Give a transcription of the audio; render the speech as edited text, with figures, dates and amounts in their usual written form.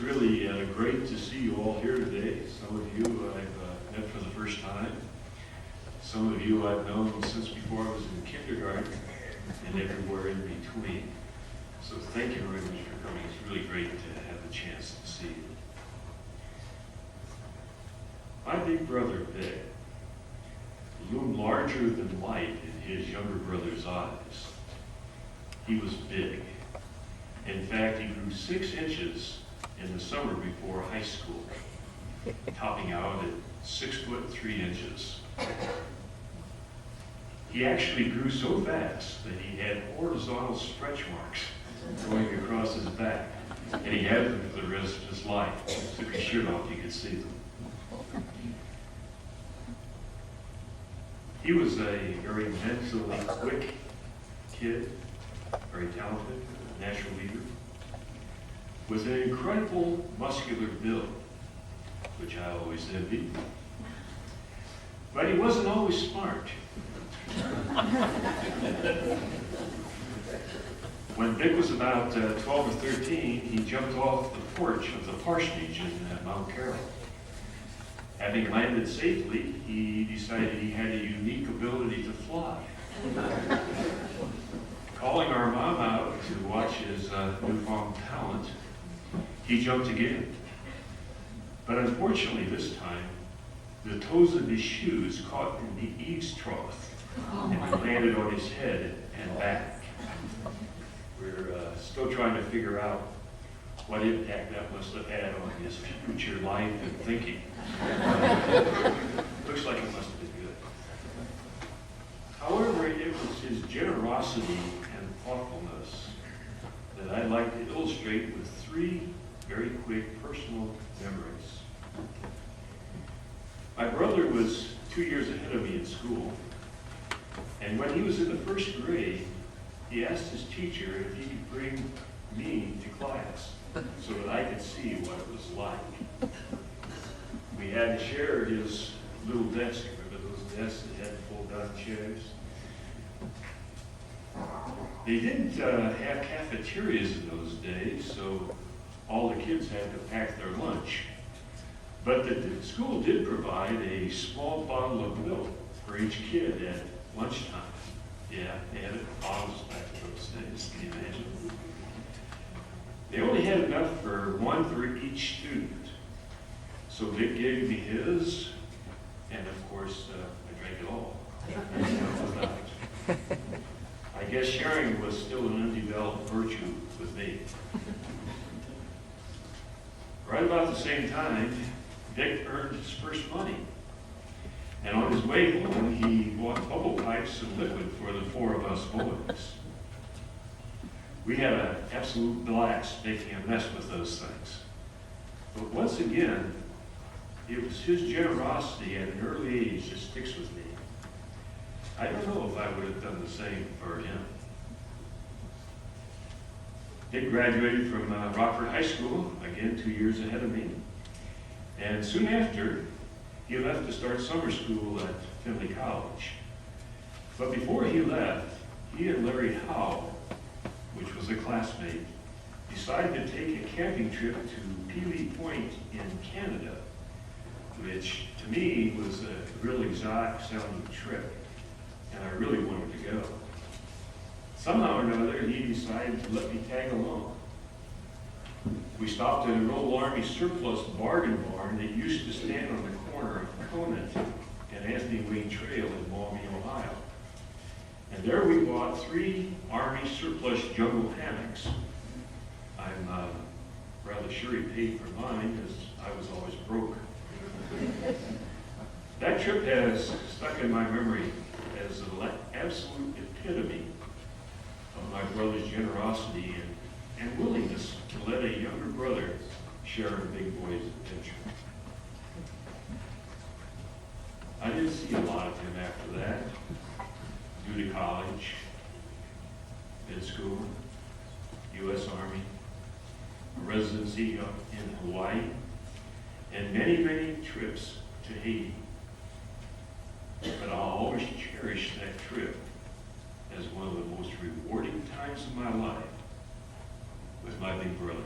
Really great to see you all here today. Some of you I've met for the first time. Some of you I've known since before I was in kindergarten and everywhere in between. So thank you very much for coming. It's really great to have the chance to see you. My big brother, Vic, loomed larger than life in his younger brother's eyes. He was big. In fact, he grew 6 inches in the summer before high school, topping out at 6 foot 3 inches. He actually grew so fast that he had horizontal stretch marks going across his back, and he had them for the rest of his life. Took his shirt off, you could see them. He was a very mentally quick kid, very talented, natural leader, with an incredible muscular build, which I always envied. But he wasn't always smart. When Vic was about 12 or 13, he jumped off the porch of the parsonage in Mount Carroll. Having landed safely, he decided he had a unique ability to fly. Calling our mom out to watch his newfound talent, he jumped again. But unfortunately this time, the toes of his shoes caught in the eaves trough and landed on his head and back. We're still trying to figure out what impact that must have had on his future life and thinking. Looks like it must have been good. However, it was his generosity and thoughtfulness that I'd like to illustrate with 3 very quick personal memories. My brother was 2 years ahead of me in school, and when he was in the 1st grade, he asked his teacher if he could bring me to class so that I could see what it was like. We had to share his little desk. Remember those desks that had fold-down chairs? They didn't have cafeterias in those days, so all the kids had to pack their lunch. But the school did provide a small bottle of milk for each kid at lunchtime. Yeah, they had bottles back in those days, can you imagine? They only had enough for one for each student. So Vic gave me his, and of course, I drank it all. I guess sharing was still an undeveloped virtue with me. Right about the same time, Vic earned his first money. And on his way home, he bought bubble pipes and liquid for the 4 of us boys. We had an absolute blast making a mess with those things. But once again, it was his generosity at an early age that sticks with me. I don't know if I would have done the same for him. Dick graduated from Rockford High School, again 2 years ahead of me. And soon after, he left to start summer school at Binkley College. But before he left, he and Larry Howe, which was a classmate, decided to take a camping trip to Peely Point in Canada, which to me was a real exotic sounding trip, and I really wanted to go. Somehow or another, he decided to let me tag along. We stopped at an old Army surplus bargain barn that used to stand on the corner of Conant and Anthony Wayne Trail in Maumee, Ohio. And there we bought 3 Army surplus jungle hammocks. I'm rather sure he paid for mine, because I was always broke. That trip has stuck in my memory as an absolute epitome of my brother's generosity and willingness to let a younger brother share a big boy's adventure. I didn't see a lot of him after that, due to college, mid school, U.S. Army, a residency up in Hawaii, and many, many trips to Haiti. But I'll always cherish that trip as one of the most rewarding times of my life with my big brother.